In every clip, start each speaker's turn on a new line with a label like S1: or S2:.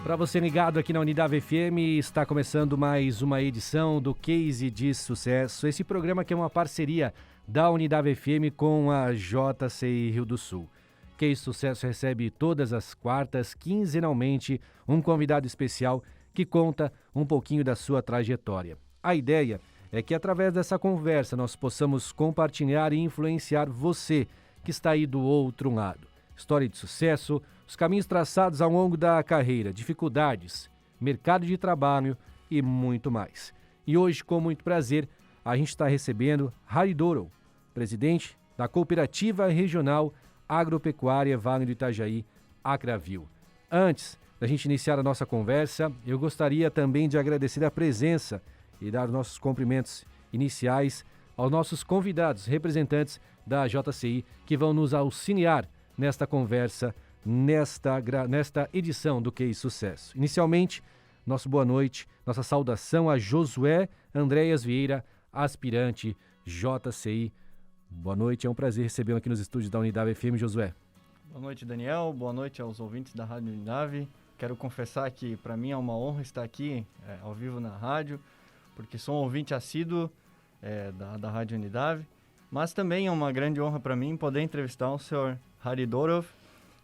S1: Para você ligado aqui na Unidade FM, está começando mais uma edição do Case de Sucesso. Esse programa que é uma parceria da Unidade FM com a JCI Rio do Sul. Case de Sucesso recebe todas as quartas, quinzenalmente, um convidado especial que conta um pouquinho da sua trajetória. A ideia é que através dessa conversa nós possamos compartilhar e influenciar você que está aí do outro lado. História de sucesso, os caminhos traçados ao longo da carreira, dificuldades, mercado de trabalho e muito mais. E hoje, com muito prazer, a gente está recebendo Harry Doral, presidente da Cooperativa Regional Agropecuária Vale do Itajaí, Acravil. Antes da gente iniciar a nossa conversa, eu gostaria também de agradecer a presença e dar os nossos cumprimentos iniciais aos nossos convidados, representantes da JCI, que vão nos auxiliar nesta conversa, nesta edição do Case Sucesso. Inicialmente, nosso boa noite, nossa saudação a Josué Andréas Vieira, aspirante JCI. Boa noite, é um prazer recebê-lo aqui nos estúdios da Unidade FM, Josué.
S2: Boa noite, Daniel. Boa noite aos ouvintes da Rádio Unidade. Quero confessar que para mim é uma honra estar aqui ao vivo na rádio, porque sou um ouvinte assíduo da Rádio Unidade, mas também é uma grande honra para mim poder entrevistar o senhor Harry Doral,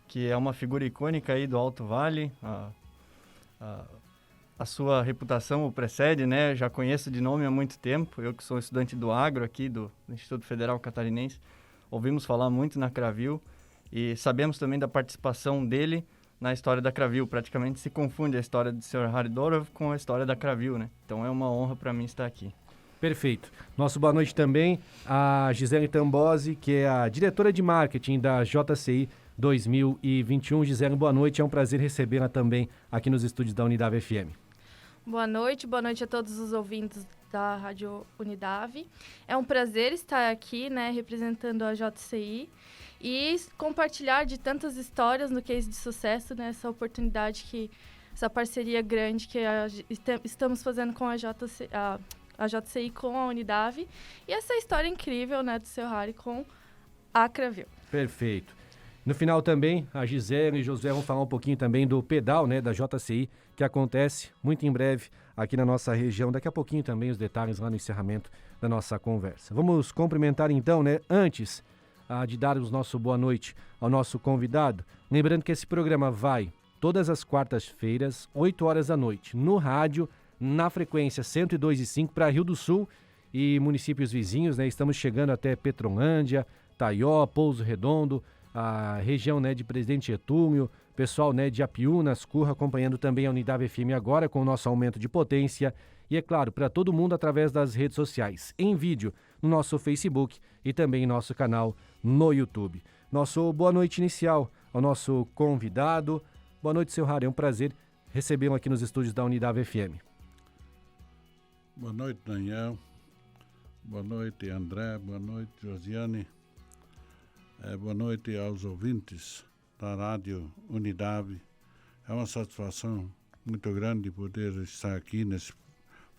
S2: que é uma figura icônica aí do Alto Vale. A sua reputação o precede, né? Já conheço de nome há muito tempo. Eu que sou estudante do agro aqui do Instituto Federal Catarinense, ouvimos falar muito na Acravil e sabemos também da participação dele na história da Acravil. Praticamente se confunde a história do Sr. Harry Doral com a história da Acravil, né? Então é uma honra para mim estar aqui.
S1: Perfeito. Nosso boa noite também a Gisele Tambosi, que é a diretora de marketing da JCI 2021. Gisele, boa noite. É um prazer recebê-la também aqui nos estúdios da Unidade FM.
S3: Boa noite a todos os ouvintes da Rádio Unidade. É um prazer estar aqui, né, representando a JCI e compartilhar de tantas histórias no Case de Sucesso, né, essa oportunidade, essa parceria grande que estamos fazendo com a JCI com a Unidade e essa história incrível, né, do seu Harry com a Acravil.
S1: Perfeito. No final também, a Gisele e o Josué vão falar um pouquinho também do pedal, né, da JCI, que acontece muito em breve aqui na nossa região. Daqui a pouquinho também os detalhes lá no encerramento da nossa conversa. Vamos cumprimentar então, né, antes de darmos nosso boa noite ao nosso convidado. Lembrando que esse programa vai todas as quartas-feiras, 8 horas da noite, no rádio, na frequência 102,5 para Rio do Sul e municípios vizinhos, né? Estamos chegando até Petrolândia, Taió, Pouso Redondo, a região, né, de Presidente Getúlio, pessoal, né, de Apiúnas, Curra, acompanhando também a Unidade FM agora com o nosso aumento de potência e, é claro, para todo mundo através das redes sociais, em vídeo, no nosso Facebook e também em nosso canal no YouTube. Nosso boa noite inicial ao nosso convidado. Boa noite, seu Harry, é um prazer recebê-lo aqui nos estúdios da Unidade FM.
S4: Boa noite, Daniel. Boa noite, André. Boa noite, Josiane. Boa noite aos ouvintes da Rádio Unidade. É uma satisfação muito grande poder estar aqui nesse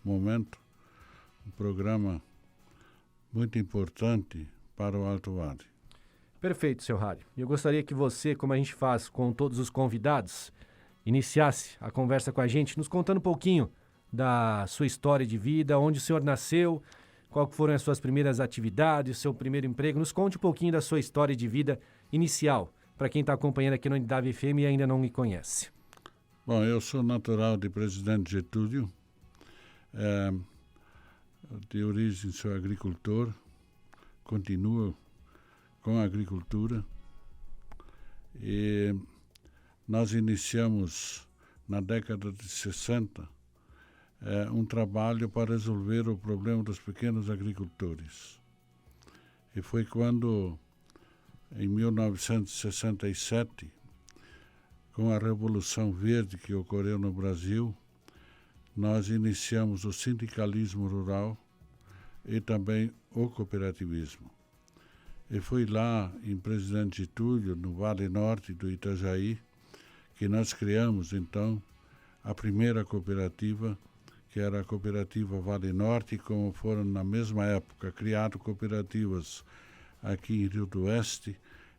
S4: momento. Um programa muito importante para o Alto Vale.
S1: Perfeito, seu Harry. Eu gostaria que você, como a gente faz com todos os convidados, iniciasse a conversa com a gente, nos contando um pouquinho da sua história de vida, onde o senhor nasceu, quais foram as suas primeiras atividades, seu primeiro emprego. Nos conte um pouquinho da sua história de vida inicial, para quem está acompanhando aqui na Unidade FM e ainda não me conhece.
S4: Bom, eu sou natural de Presidente Getúlio, de origem sou agricultor, continuo com a agricultura e nós iniciamos na década de 60 um trabalho para resolver o problema dos pequenos agricultores. E foi quando, em 1967, com a Revolução Verde que ocorreu no Brasil, nós iniciamos o sindicalismo rural e também o cooperativismo. E foi lá, em Presidente Getúlio, no Vale Norte do Itajaí, que nós criamos, então, a primeira cooperativa, que era a Cooperativa Vale Norte, como foram, na mesma época, criadas cooperativas aqui em Rio do Oeste,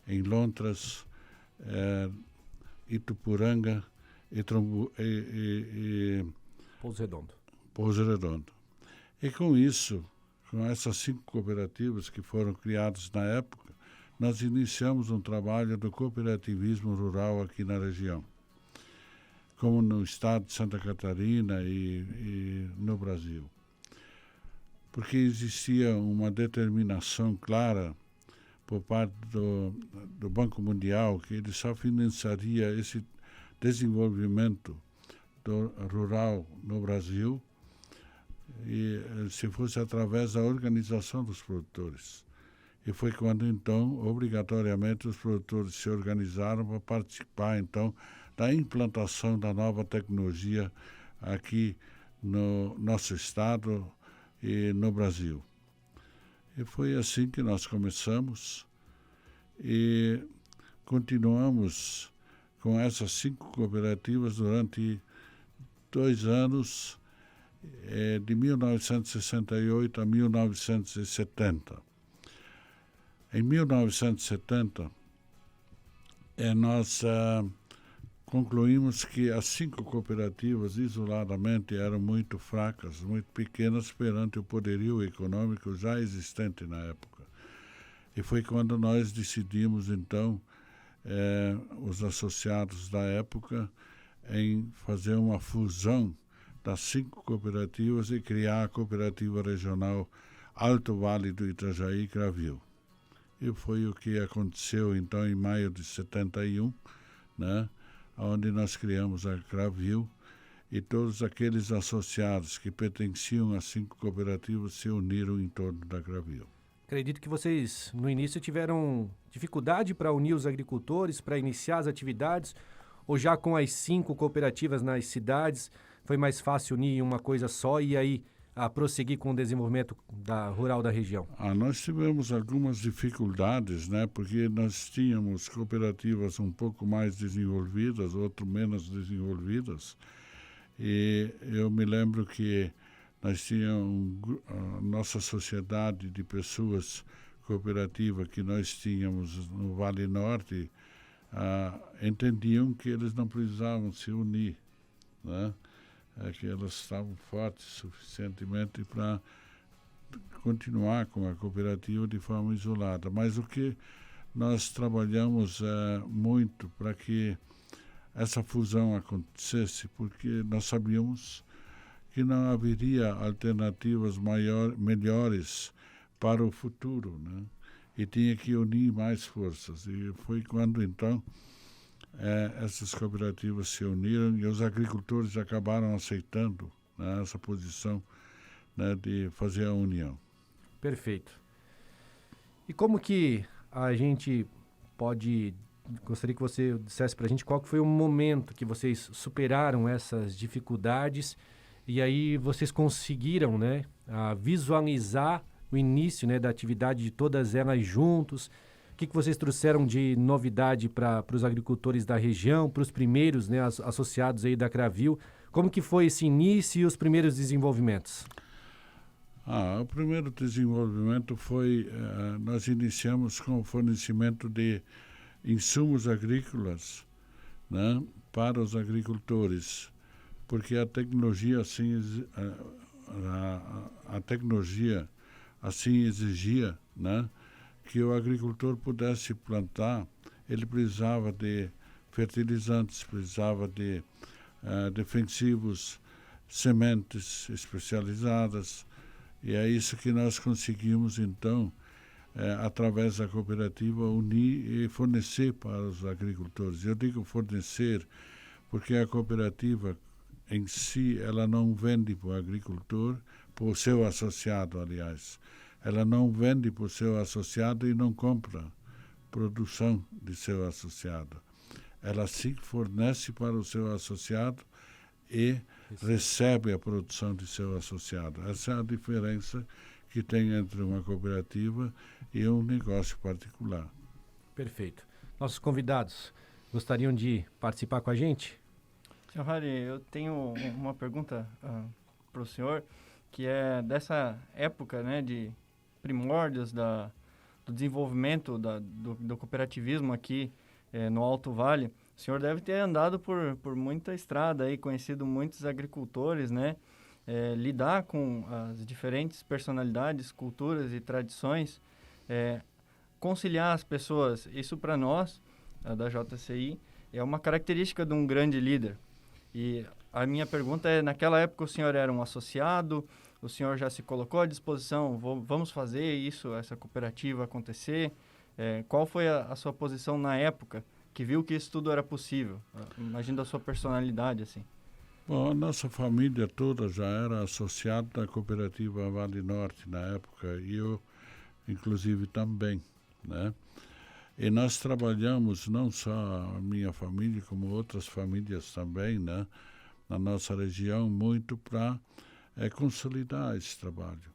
S4: em Lontras, Itupuranga Pouso Redondo. E com isso, com essas 5 cooperativas que foram criadas na época, nós iniciamos um trabalho do cooperativismo rural aqui na região, como no estado de Santa Catarina e no Brasil. Porque existia uma determinação clara por parte do Banco Mundial que ele só financiaria esse desenvolvimento rural no Brasil e se fosse através da organização dos produtores. E foi quando, então, obrigatoriamente os produtores se organizaram para participar, então, da implantação da nova tecnologia aqui no nosso estado e no Brasil. E foi assim que nós começamos e continuamos com essas 5 cooperativas durante 2 anos, de 1968 a 1970. Em 1970, nós concluímos que as 5 cooperativas isoladamente eram muito fracas, muito pequenas perante o poderio econômico já existente na época. E foi quando nós decidimos, então, os associados da época, em fazer uma fusão das 5 cooperativas e criar a cooperativa regional Alto Vale do Itajaí Cravil. E foi o que aconteceu, então, em maio de 71, né, onde nós criamos a Cravil, e todos aqueles associados que pertenciam às 5 cooperativas se uniram em torno da Cravil.
S1: Acredito que vocês, no início, tiveram dificuldade para unir os agricultores, para iniciar as atividades, ou já com as 5 cooperativas nas cidades, foi mais fácil unir em uma coisa só e aí prosseguir com o desenvolvimento rural da região?
S4: Nós tivemos algumas dificuldades, né? Porque nós tínhamos cooperativas um pouco mais desenvolvidas, outras menos desenvolvidas. E eu me lembro que nós tínhamos a nossa sociedade de pessoas cooperativa que nós tínhamos no Vale Norte, entendiam que eles não precisavam se unir, né? Que elas estavam fortes suficientemente para continuar com a cooperativa de forma isolada. Mas o que nós trabalhamos muito para que essa fusão acontecesse, porque nós sabíamos que não haveria alternativas melhores para o futuro, né? E tinha que unir mais forças. E foi quando, então, essas cooperativas se uniram e os agricultores acabaram aceitando, né, essa posição, né, de fazer a união.
S1: Perfeito. E como que a gente pode... Gostaria que você dissesse para a gente qual que foi o momento que vocês superaram essas dificuldades e aí vocês conseguiram, né, visualizar o início, né, da atividade de todas elas juntos. O que vocês trouxeram de novidade para os agricultores da região, para os primeiros, né, associados aí da Cravil? Como que foi esse início e os primeiros desenvolvimentos?
S4: O primeiro desenvolvimento foi, nós iniciamos com o fornecimento de insumos agrícolas, né, para os agricultores, porque a tecnologia assim, a tecnologia assim exigia, né, que o agricultor pudesse plantar. Ele precisava de fertilizantes, precisava de defensivos, sementes especializadas, e é isso que nós conseguimos, então, através da cooperativa, unir e fornecer para os agricultores. Eu digo fornecer porque a cooperativa em si, ela não vende para o agricultor, para o seu associado, aliás. Ela não vende para o seu associado e não compra produção de seu associado. Ela sim fornece para o seu associado e recebe a produção de seu associado. Essa é a diferença que tem entre uma cooperativa e um negócio particular.
S1: Perfeito. Nossos convidados gostariam de participar com a gente?
S2: Senhor Harry, eu tenho uma pergunta para o senhor, que é dessa época, né, de primórdios do desenvolvimento do cooperativismo aqui no Alto Vale. O senhor deve ter andado por muita estrada aí, conhecido muitos agricultores, né? Lidar com as diferentes personalidades, culturas e tradições, conciliar as pessoas, isso para nós, da JCI, é uma característica de um grande líder. E a minha pergunta é, naquela época o senhor era um associado, o senhor já se colocou à disposição, vamos fazer isso, essa cooperativa acontecer? Qual foi a sua posição na época que viu que isso tudo era possível? Imagina a sua personalidade, assim.
S4: Bom, a nossa família toda já era associada da cooperativa Vale Norte na época, e eu, inclusive, também, né? E nós trabalhamos, não só a minha família, como outras famílias também, né, na nossa região, muito para consolidar esse trabalho.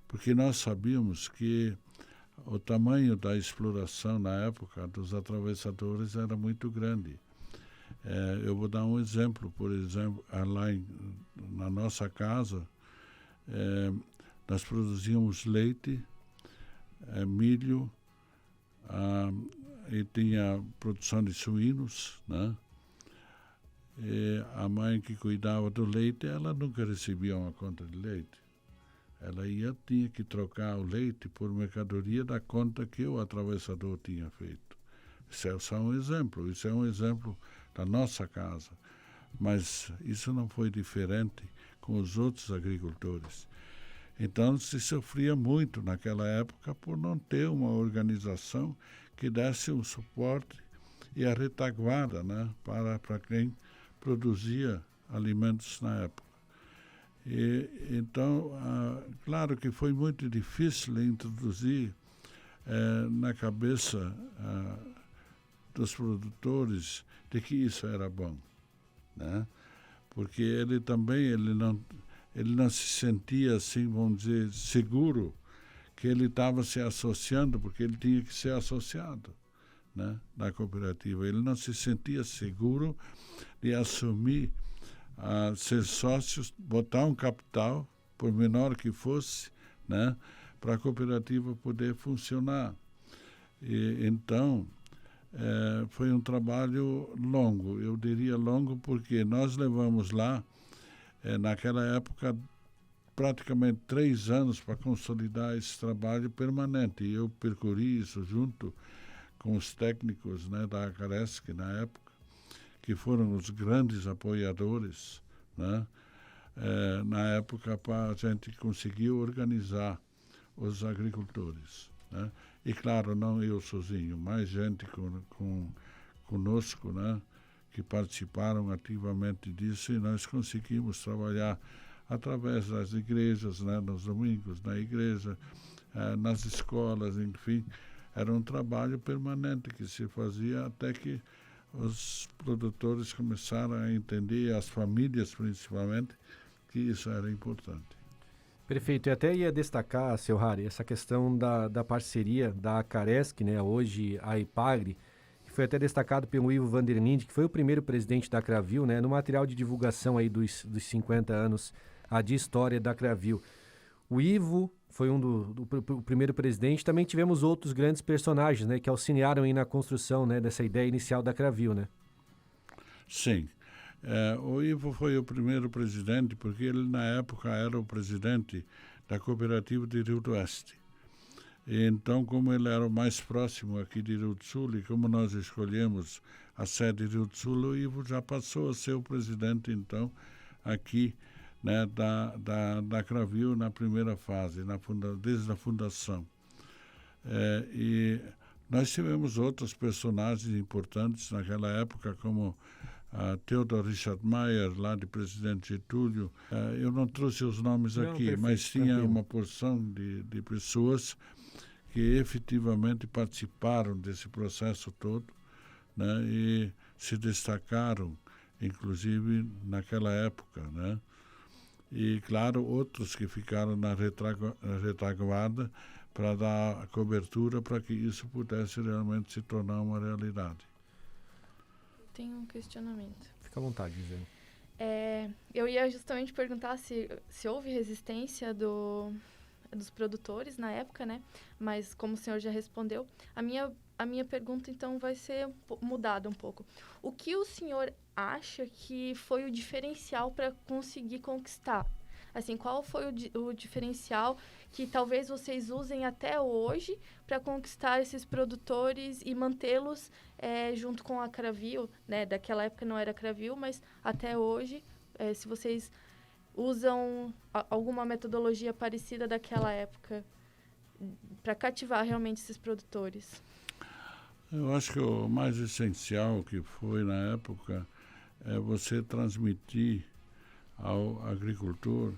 S4: Porque nós sabíamos que o tamanho da exploração na época dos atravessadores era muito grande. Eu vou dar um exemplo, por exemplo, lá na nossa casa, nós produzíamos leite, milho, e tinha produção de suínos, né? E a mãe que cuidava do leite, ela nunca recebia uma conta de leite. Ela tinha que trocar o leite por mercadoria da conta que o atravessador tinha feito. Isso é só um exemplo, isso é um exemplo da nossa casa. Mas isso não foi diferente com os outros agricultores. Então, se sofria muito naquela época por não ter uma organização que desse um suporte e a retaguarda, né, para quem produzia alimentos na época. Então, claro que foi muito difícil introduzir na cabeça dos produtores de que isso era bom, né? Porque ele não se sentia, assim, vamos dizer, seguro que ele estava se associando, porque ele tinha que ser associado, né, da cooperativa. Ele não se sentia seguro de assumir, ser sócios, botar um capital, por menor que fosse, né, para a cooperativa poder funcionar. Então, foi um trabalho longo, eu diria longo, porque nós levamos lá, naquela época, praticamente 3 anos para consolidar esse trabalho permanente. E eu percorri isso junto com os técnicos, né, da Acaresc na época, que foram os grandes apoiadores, né, na época, para a gente conseguir organizar os agricultores, né? E claro, não eu sozinho, mais gente conosco, né, que participaram ativamente disso, e nós conseguimos trabalhar através das igrejas, né, nos domingos, na igreja, nas escolas, enfim. Era um trabalho permanente que se fazia até que os produtores começaram a entender, as famílias principalmente, que isso era importante.
S1: Perfeito. Eu até ia destacar, seu Harry, essa questão da parceria da Acaresc, né, hoje a Ipagre, que foi até destacado pelo Ivo Vanderlinde, que foi o primeiro presidente da Cravil, né, no material de divulgação aí dos 50 anos de história da Cravil. O Ivo foi o primeiro presidente. Também tivemos outros grandes personagens, né, que auxiliaram aí na construção, né, dessa ideia inicial da Cravil, né?
S4: Sim. O Ivo foi o primeiro presidente, porque ele, na época, era o presidente da cooperativa de Rio do Oeste. E então, como ele era o mais próximo aqui de Rio do Sul, e como nós escolhemos a sede de Rio do Sul, o Ivo já passou a ser o presidente, então, aqui, né, da Cravil na primeira fase, desde a fundação. E nós tivemos outros personagens importantes naquela época, como Theodor Richard Meyer, lá de Presidente Getúlio. Eu não trouxe os nomes aqui, perfeito, mas tinha tranquilo. Uma porção de pessoas que efetivamente participaram desse processo todo, né, e se destacaram, inclusive, naquela época, né? E, claro, outros que ficaram na retaguarda para dar a cobertura para que isso pudesse realmente se tornar uma realidade.
S3: Tenho um questionamento.
S1: Fica à vontade, Gisele.
S3: Eu ia justamente perguntar se houve resistência dos produtores na época, né? Mas como o senhor já respondeu, a minha pergunta, então, vai ser mudada um pouco. O que o senhor acha que foi o diferencial para conseguir conquistar? Assim, qual foi o diferencial que talvez vocês usem até hoje para conquistar esses produtores e mantê-los junto com a Cravil, né? Daquela época não era Cravil, mas até hoje, se vocês usam alguma metodologia parecida daquela época para cativar realmente esses produtores?
S4: Eu acho que o mais essencial que foi na época é você transmitir ao agricultor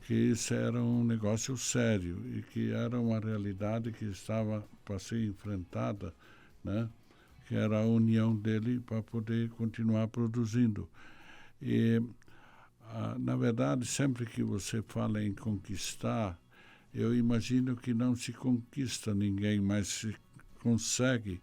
S4: que isso era um negócio sério e que era uma realidade que estava para ser enfrentada, né? Que era a união dele para poder continuar produzindo. E, na verdade, sempre que você fala em conquistar, eu imagino que não se conquista ninguém, mas se consegue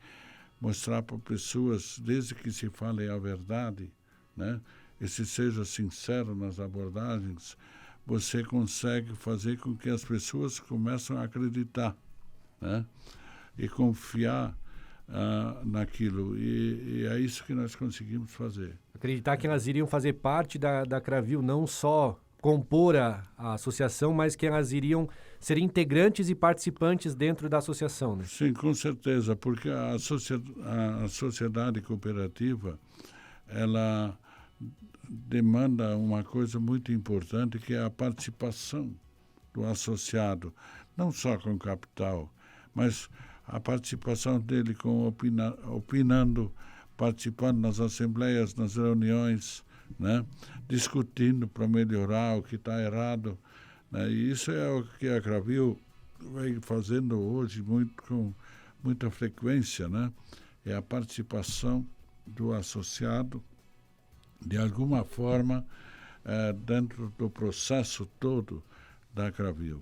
S4: mostrar para pessoas, desde que se fale a verdade, né? E se seja sincero nas abordagens, você consegue fazer com que as pessoas comecem a acreditar, né? E confiar naquilo. E é isso que nós conseguimos fazer.
S1: Acreditar que elas iriam fazer parte da Cravil, não só compor a associação, mas que elas iriam ser integrantes e participantes dentro da associação, né?
S4: Sim, com certeza, porque a sociedade cooperativa, ela demanda uma coisa muito importante, que é a participação do associado, não só com capital, mas a participação dele opinando, participando nas assembleias, nas reuniões, né? Discutindo para melhorar o que está errado, né? E isso é o que a Cravil vem fazendo hoje com muita frequência, né? É a participação do associado, de alguma forma, dentro do processo todo da Cravil.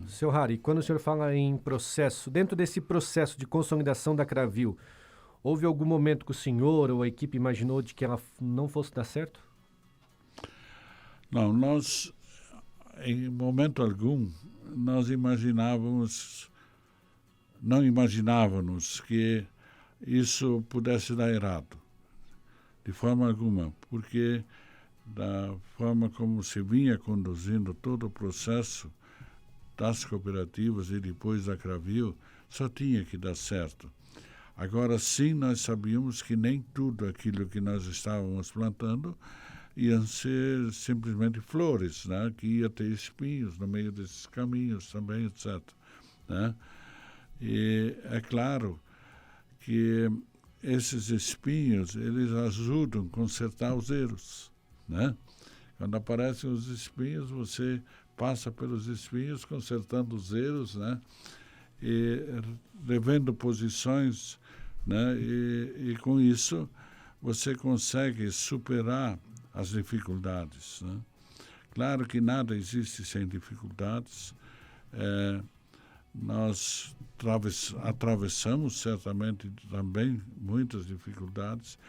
S1: Seu Harry, quando o senhor fala em processo, dentro desse processo de consolidação da Cravil, houve algum momento que o senhor ou a equipe imaginou de que ela não fosse dar certo?
S4: Não, nós, em momento algum, não imaginávamos que isso pudesse dar errado, de forma alguma, porque da forma como se vinha conduzindo todo o processo das cooperativas e depois da Cravil, só tinha que dar certo. Agora sim, nós sabíamos que nem tudo aquilo que nós estávamos plantando iam ser simplesmente flores, né? Que ia ter espinhos no meio desses caminhos também, etc., né? E é claro que esses espinhos, eles ajudam a consertar os erros, né? Quando aparecem os espinhos, você passa pelos espinhos, consertando os erros, né? E revendo posições, né? E com isso você consegue superar as dificuldades, né? Claro que nada existe sem dificuldades. Nós atravessamos certamente também muitas dificuldades,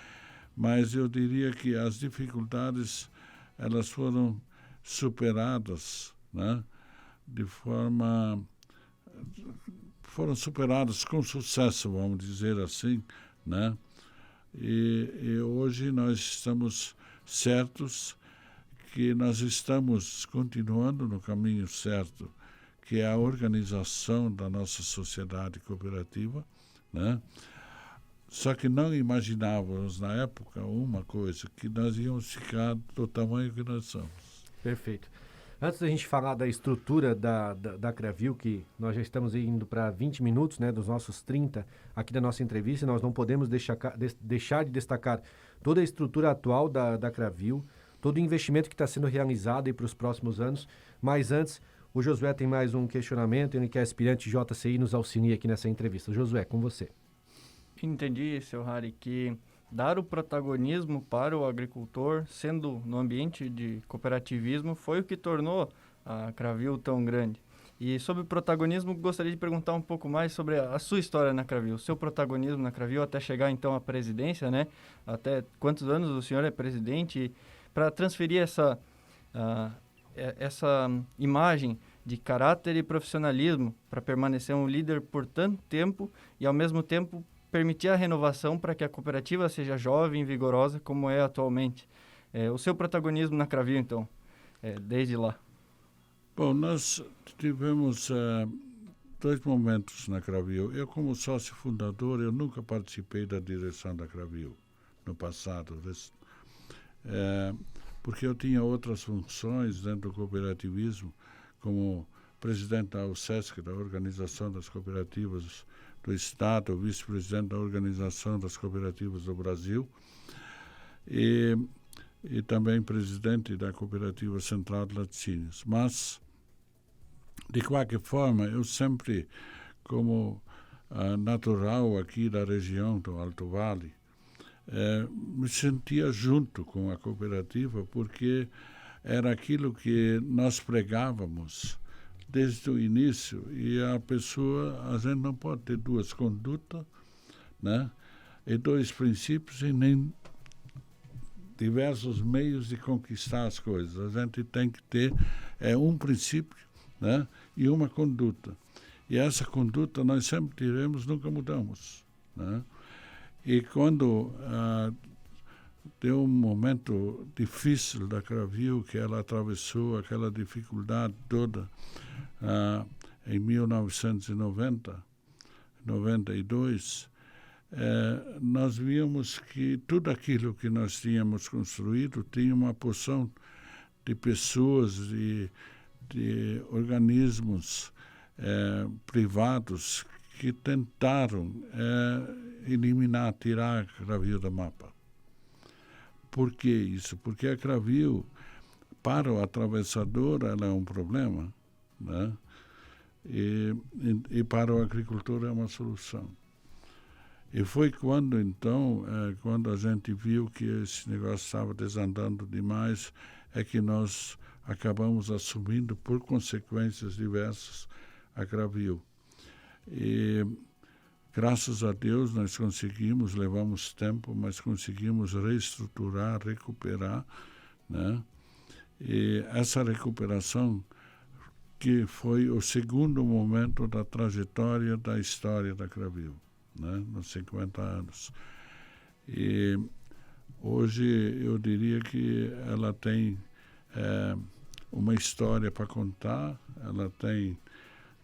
S4: mas eu diria que as dificuldades elas foram superadas, né? Foram superadas com sucesso, vamos dizer assim, né? E hoje nós estamos certos que nós estamos continuando no caminho certo, que é a organização da nossa sociedade cooperativa, né? Só que não imaginávamos na época uma coisa, que nós íamos ficar do tamanho que nós somos.
S1: Perfeito. Antes da gente falar da estrutura da Cravil, que nós já estamos indo para 20 minutos, né, dos nossos 30 aqui da nossa entrevista, nós não podemos deixar de destacar toda a estrutura atual da Cravil, todo o investimento que está sendo realizado para os próximos anos. Mas antes, o Josué tem mais um questionamento, ele que é aspirante JCI, nos auxilia aqui nessa entrevista. Josué, com você.
S2: Entendi, seu Harry, que dar o protagonismo para o agricultor, sendo no ambiente de cooperativismo, foi o que tornou a Cravil tão grande. E sobre o protagonismo, gostaria de perguntar um pouco mais sobre a sua história na Cravil, o seu protagonismo na Cravil até chegar então à presidência, né? Até quantos anos o senhor é presidente? Para transferir essa imagem de caráter e profissionalismo para permanecer um líder por tanto tempo e, ao mesmo tempo, permitir a renovação para que a cooperativa seja jovem e vigorosa como é atualmente. O seu protagonismo na Cravil, então, desde lá?
S4: Bom, nós tivemos 2 momentos na Cravil. Eu, como sócio fundador, eu nunca participei da direção da Cravil no passado, porque eu tinha outras funções dentro do cooperativismo, como presidente da USESC, da Organização das Cooperativas do Estado, vice-presidente da Organização das Cooperativas do Brasil e também presidente da Cooperativa Central de Laticínios. Mas, de qualquer forma, eu sempre, como natural aqui da região do Alto Vale, me sentia junto com a cooperativa, porque era aquilo que nós pregávamos desde o início, e a gente não pode ter 2 condutas, né? E 2 princípios e nem diversos meios de conquistar as coisas. A gente tem que ter um princípio, né? E uma conduta. E essa conduta nós sempre tivemos, nunca mudamos, né? E quando deu um momento difícil da Cravil, que ela atravessou aquela dificuldade toda em 1992, nós vimos que tudo aquilo que nós tínhamos construído tinha uma porção de pessoas e de organismos privados que tentaram tirar a Cravil do mapa. Por que isso? Porque a Cravil, para o atravessador, ela é um problema, né? E para o agricultor é uma solução. E foi quando, então, quando a gente viu que esse negócio estava desandando demais, é que nós acabamos assumindo, por consequências diversas, a Cravil. E, graças a Deus, nós conseguimos, levamos tempo, mas conseguimos reestruturar, recuperar, né? E essa recuperação que foi o segundo momento da trajetória da história da Cravil, né? Nos 50 anos. E hoje eu diria que ela tem uma história para contar, ela tem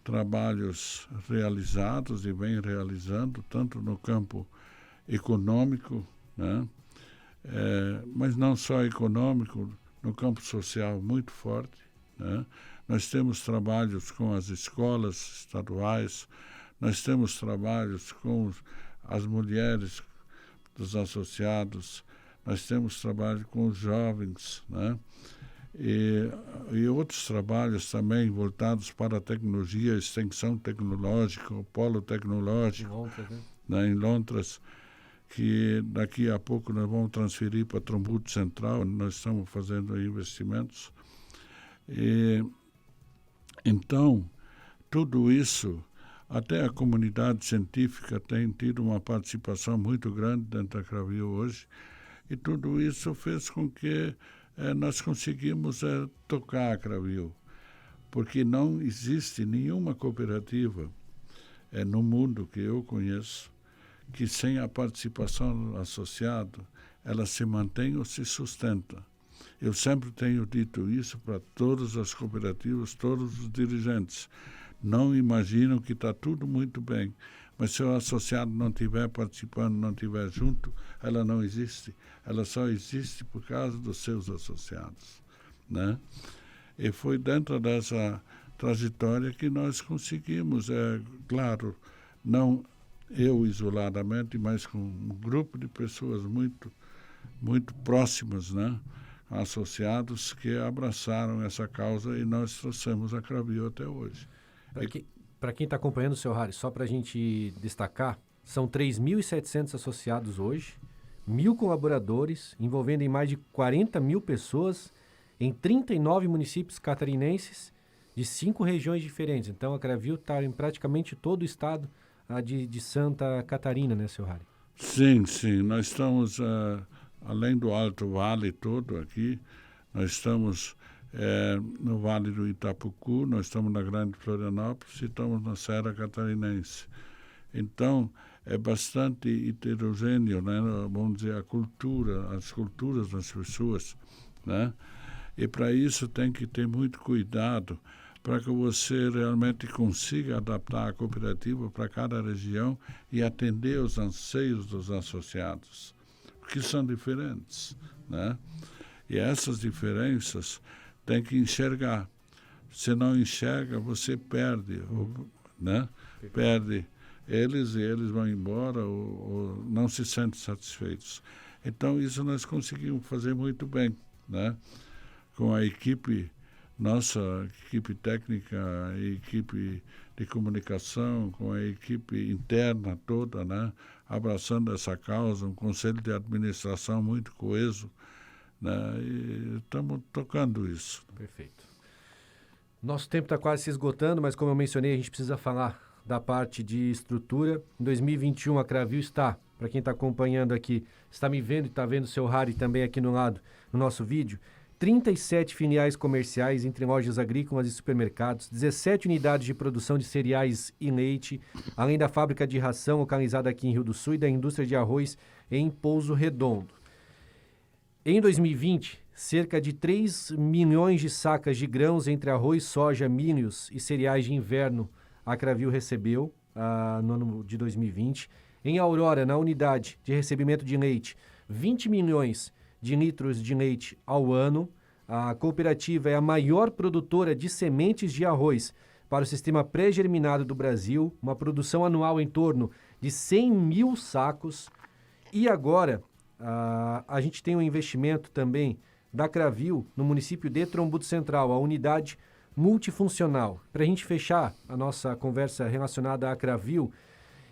S4: trabalhos realizados e vem realizando, tanto no campo econômico, né? Mas não só econômico, no campo social muito forte, né? Nós temos trabalhos com as escolas estaduais, nós temos trabalhos com as mulheres dos associados, nós temos trabalho com os jovens, né? E outros trabalhos também voltados para a tecnologia, extensão tecnológica, o polo tecnológico, em Londres, que daqui a pouco nós vamos transferir para Trombudo Central, onde nós estamos fazendo investimentos. Então, tudo isso, até a comunidade científica tem tido uma participação muito grande dentro da Cravil hoje, e tudo isso fez com que nós conseguimos tocar a Cravil, porque não existe nenhuma cooperativa no mundo que eu conheço que sem a participação do associado ela se mantém ou se sustenta. Eu sempre tenho dito isso para todas as cooperativas, todos os dirigentes. Não imaginam que está tudo muito bem, mas se o associado não estiver participando, não estiver junto, ela não existe. Ela só existe por causa dos seus associados, né? E foi dentro dessa trajetória que nós conseguimos, claro, não eu isoladamente, mas com um grupo de pessoas muito, muito próximas, né? Associados que abraçaram essa causa e nós trouxemos a Cravil até hoje.
S1: Para quem está acompanhando, seu Harry, só para a gente destacar, são 3.700 associados hoje, 1.000 colaboradores, envolvendo em mais de 40 mil pessoas, em 39 municípios catarinenses, de 5 regiões diferentes. Então, a Cravil está em praticamente todo o estado de Santa Catarina, né, seu Harry?
S4: Sim, sim. Nós estamos, além do Alto Vale todo aqui, nós estamos no Vale do Itapucu, nós estamos na Grande Florianópolis e estamos na Serra Catarinense. Então, é bastante heterogêneo, né? Vamos dizer, as culturas das pessoas, né? E para isso tem que ter muito cuidado para que você realmente consiga adaptar a cooperativa para cada região e atender os anseios dos associados, que são diferentes, né? E essas diferenças tem que enxergar. Se não enxerga, você perde, né? Perde eles e eles vão embora ou não se sentem satisfeitos. Então, isso nós conseguimos fazer muito bem, né? Com a nossa equipe técnica, a equipe de comunicação, com a equipe interna toda, né? Abraçando essa causa, um conselho de administração muito coeso, né? E estamos tocando isso.
S1: Perfeito. Nosso tempo está quase se esgotando, mas como eu mencionei, a gente precisa falar da parte de estrutura. Em 2021, a Cravil está, para quem está acompanhando aqui, está me vendo e está vendo o seu Harry também aqui no lado, no nosso vídeo, 37 filiais comerciais entre lojas agrícolas e supermercados, 17 unidades de produção de cereais e leite, além da fábrica de ração localizada aqui em Rio do Sul e da indústria de arroz em Pouso Redondo. Em 2020, cerca de 3 milhões de sacas de grãos entre arroz, soja, milhos e cereais de inverno a Cravil recebeu no ano de 2020. Em Aurora, na unidade de recebimento de leite, 20 milhões de litros de leite ao ano. A cooperativa é a maior produtora de sementes de arroz para o sistema pré-germinado do Brasil, uma produção anual em torno de 100 mil sacos. E agora, a gente tem um investimento também da Cravil no município de Trombudo Central, a unidade multifuncional. Para a gente fechar a nossa conversa relacionada à Cravil,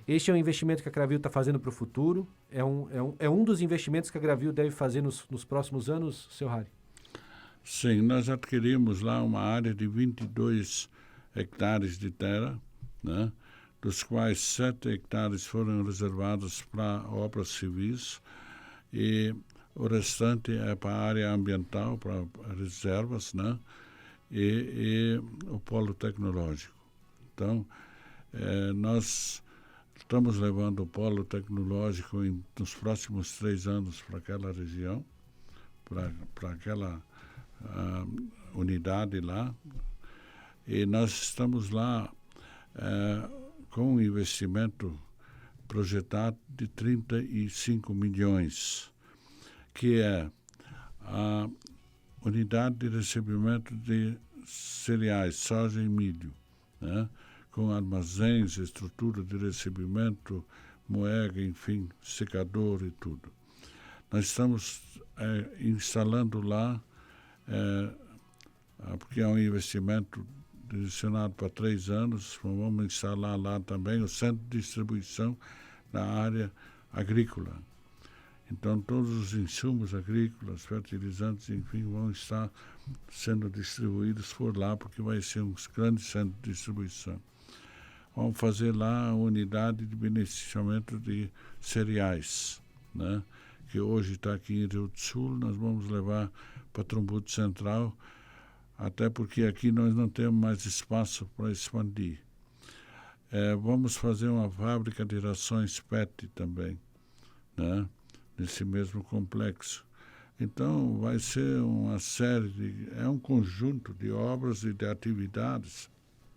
S1: este é um investimento que a Cravil está fazendo para o futuro, é um dos investimentos que a Cravil deve fazer nos próximos anos, seu Harry?
S4: Sim, nós adquirimos lá uma área de 22 hectares de terra, né, dos quais 7 hectares foram reservados para obras civis e o restante é para a área ambiental, para reservas, né, e o polo tecnológico. Então, nós estamos levando o polo tecnológico nos próximos 3 anos para aquela região, para aquela unidade lá, e nós estamos lá com um investimento projetado de 35 milhões, que é a unidade de recebimento de cereais, soja e milho, né? Com armazéns, estrutura de recebimento, moega, enfim, secador e tudo. Nós estamos instalando lá, porque é um investimento direcionado para 3 anos, vamos instalar lá também o centro de distribuição na área agrícola. Então, todos os insumos agrícolas, fertilizantes, enfim, vão estar sendo distribuídos por lá, porque vai ser um grande centro de distribuição. Vamos fazer lá a unidade de beneficiamento de cereais, né, que hoje está aqui em Rio do Sul, nós vamos levar para Trombudo Central, até porque aqui nós não temos mais espaço para expandir. Vamos fazer uma fábrica de rações PET também, né, nesse mesmo complexo. Então, vai ser uma série um conjunto de obras e de atividades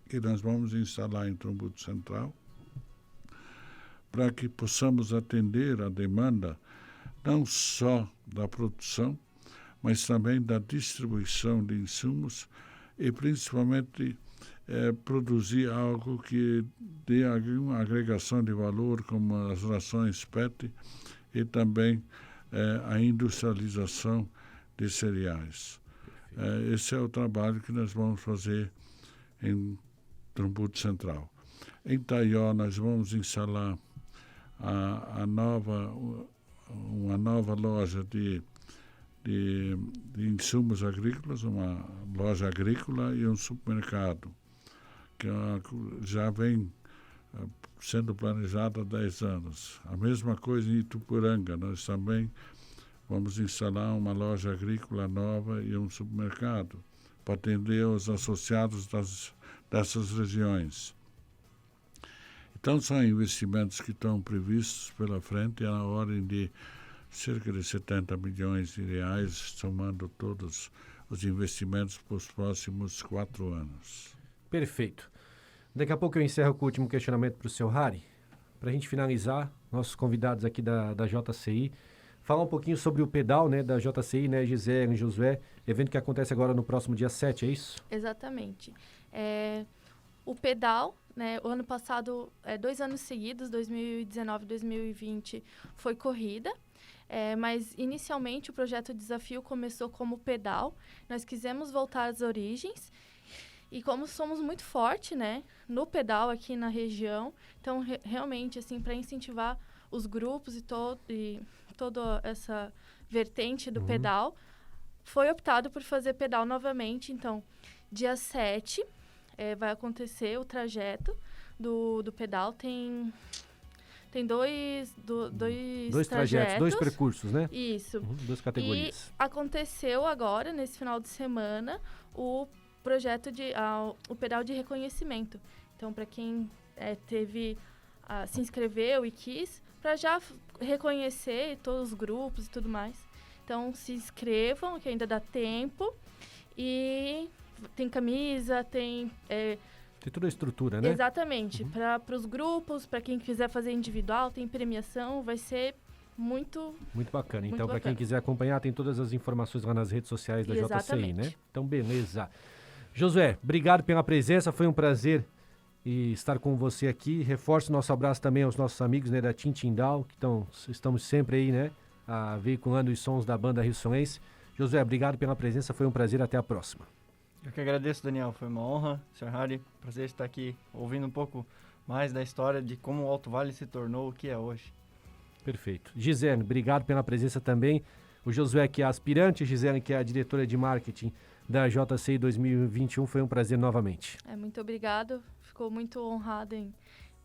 S4: que nós vamos instalar em Trombudo Central para que possamos atender a demanda não só da produção, mas também da distribuição de insumos e principalmente produzir algo que dê uma agregação de valor, como as rações PET, e também a industrialização de cereais. Esse é o trabalho que nós vamos fazer em Trombudo Central. Em Taió, nós vamos instalar uma nova loja de insumos agrícolas, uma loja agrícola e um supermercado, que já vem sendo planejado há 10 anos. A mesma coisa em Ituporanga, nós também vamos instalar uma loja agrícola nova e um supermercado, para atender os associados dessas regiões. Então, são investimentos que estão previstos pela frente, na ordem de cerca de 70 milhões de reais, somando todos os investimentos para os próximos 4 anos.
S1: Perfeito. Daqui a pouco eu encerro com o último questionamento para o seu Harry. Para a gente finalizar, nossos convidados aqui da JCI, falar um pouquinho sobre o pedal, né, da JCI, né, Gisele e Josué, evento que acontece agora no próximo dia 7, é isso?
S3: Exatamente. O pedal, né, o ano passado, 2 anos seguidos, 2019 e 2020, foi corrida. Mas inicialmente o projeto Desafio começou como pedal. Nós quisemos voltar às origens e como somos muito fortes, né, no pedal aqui na região, então realmente assim, para incentivar os grupos e toda essa vertente do pedal, foi optado por fazer pedal novamente. Então, dia 7 vai acontecer o trajeto do pedal. Tem dois trajetos.
S1: 2 percursos, né?
S3: Isso.
S1: 2 categorias.
S3: E aconteceu agora, nesse final de semana, o projeto o pedal de reconhecimento. Então, para quem se inscreveu e quis, para já reconhecer todos os grupos e tudo mais. Então, se inscrevam, que ainda dá tempo. E tem camisa, tem...
S1: Tem toda a estrutura, né?
S3: Exatamente. Para os grupos, para quem quiser fazer individual, tem premiação, vai ser muito
S1: bacana.
S3: Muito
S1: então, para quem quiser acompanhar, tem todas as informações lá nas redes sociais da JCI, né? Então, beleza. Josué, obrigado pela presença, foi um prazer estar com você aqui. Reforço o nosso abraço também aos nossos amigos, né, da Tintindal, que estamos sempre aí, né, veiculando os sons da banda Rio Sonense. Josué, obrigado pela presença, foi um prazer, até a próxima.
S2: Eu que agradeço, Daniel, foi uma honra. Sr. Harry, prazer estar aqui ouvindo um pouco mais da história de como o Alto Vale se tornou o que é hoje.
S1: Perfeito. Gisele, obrigado pela presença também. O Josué, que é aspirante, Gisele, que é a diretora de marketing da JCI 2021, foi um prazer novamente.
S3: Muito obrigado, ficou muito honrado em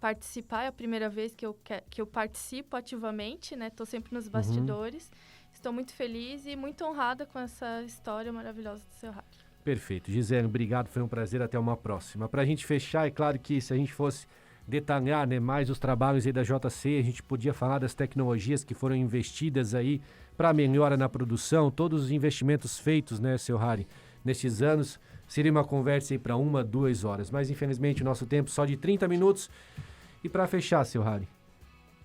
S3: participar, é a primeira vez que eu participo ativamente, né? Estou sempre nos bastidores. Estou muito feliz e muito honrada com essa história maravilhosa do Sr. Harry.
S1: Perfeito. Gisele, obrigado, foi um prazer, até uma próxima. Para a gente fechar, é claro que se a gente fosse detalhar, né, mais os trabalhos aí da JCI, a gente podia falar das tecnologias que foram investidas aí para melhora na produção, todos os investimentos feitos, né, Sr. Harry, nestes anos. Seria uma conversa aí para 1, 2 horas, mas infelizmente o nosso tempo só de 30 minutos. E para fechar, Sr. Harry,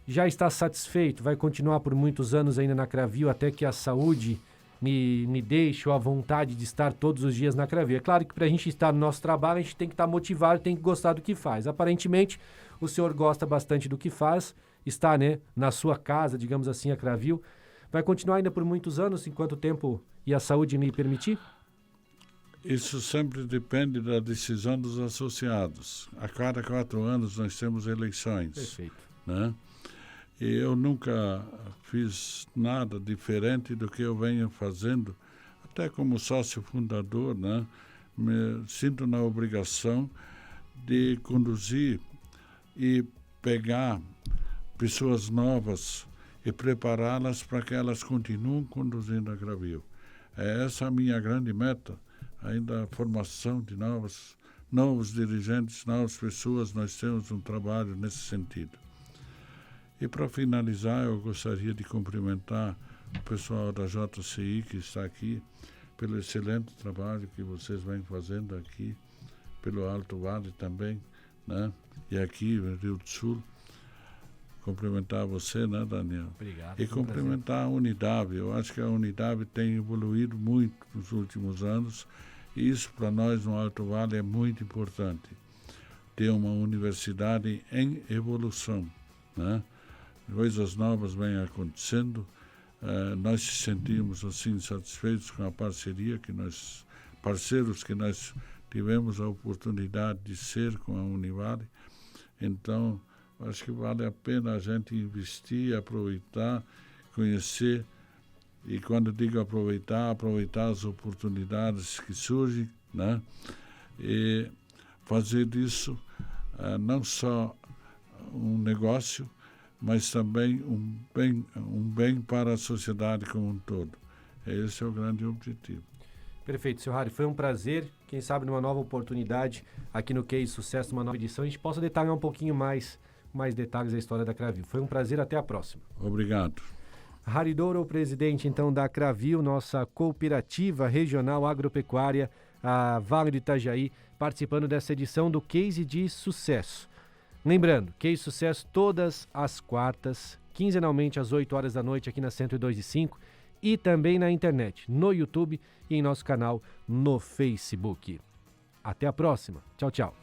S1: já está satisfeito? Vai continuar por muitos anos ainda na Cravil até que a saúde me deixe ou a vontade de estar todos os dias na Cravil? É claro que para a gente estar no nosso trabalho, a gente tem que estar motivado, tem que gostar do que faz. Aparentemente, o senhor gosta bastante do que faz, está, né, na sua casa, digamos assim, a Cravil. Vai continuar ainda por muitos anos, enquanto o tempo e a saúde me permitir?
S4: Isso sempre depende da decisão dos associados. A cada 4 anos nós temos eleições.
S1: Perfeito.
S4: Né? E eu nunca fiz nada diferente do que eu venho fazendo, até como sócio fundador, né? Me sinto na obrigação de conduzir e pegar pessoas novas e prepará-las para que elas continuem conduzindo a Cravil. É essa a minha grande meta, ainda a formação de novos dirigentes, novas pessoas. Nós temos um trabalho nesse sentido. E para finalizar, eu gostaria de cumprimentar o pessoal da JCI que está aqui pelo excelente trabalho que vocês vêm fazendo aqui, pelo Alto Vale também, né? E aqui no Rio do Sul. Cumprimentar você, né, Daniel?
S1: Obrigado.
S4: E cumprimentar a Unidave. Eu acho que a Unidave tem evoluído muito nos últimos anos e isso para nós no Alto Vale é muito importante. Ter uma universidade em evolução, né? Coisas novas vêm acontecendo. Nós se sentimos assim satisfeitos com a parceria parceiros que nós tivemos a oportunidade de ser com a Univale. Então, acho que vale a pena a gente investir, aproveitar, conhecer. E quando digo aproveitar as oportunidades que surgem, né? E fazer disso não só um negócio, mas também um bem para a sociedade como um todo. Esse é o grande objetivo.
S1: Perfeito, seu Harry. Foi um prazer. Quem sabe numa nova oportunidade aqui no Case Sucesso, numa nova edição, a gente possa detalhar um pouquinho mais detalhes da história da Cravil. Foi um prazer, até a próxima.
S4: Obrigado.
S1: Harry Douro, o presidente então da Cravil, nossa cooperativa regional agropecuária, a Vale do Itajaí, participando dessa edição do Case de Sucesso. Lembrando, Case Sucesso todas as quartas, quinzenalmente às 8 horas da noite aqui na 102.5 e também na internet, no YouTube e em nosso canal no Facebook. Até a próxima. Tchau, tchau.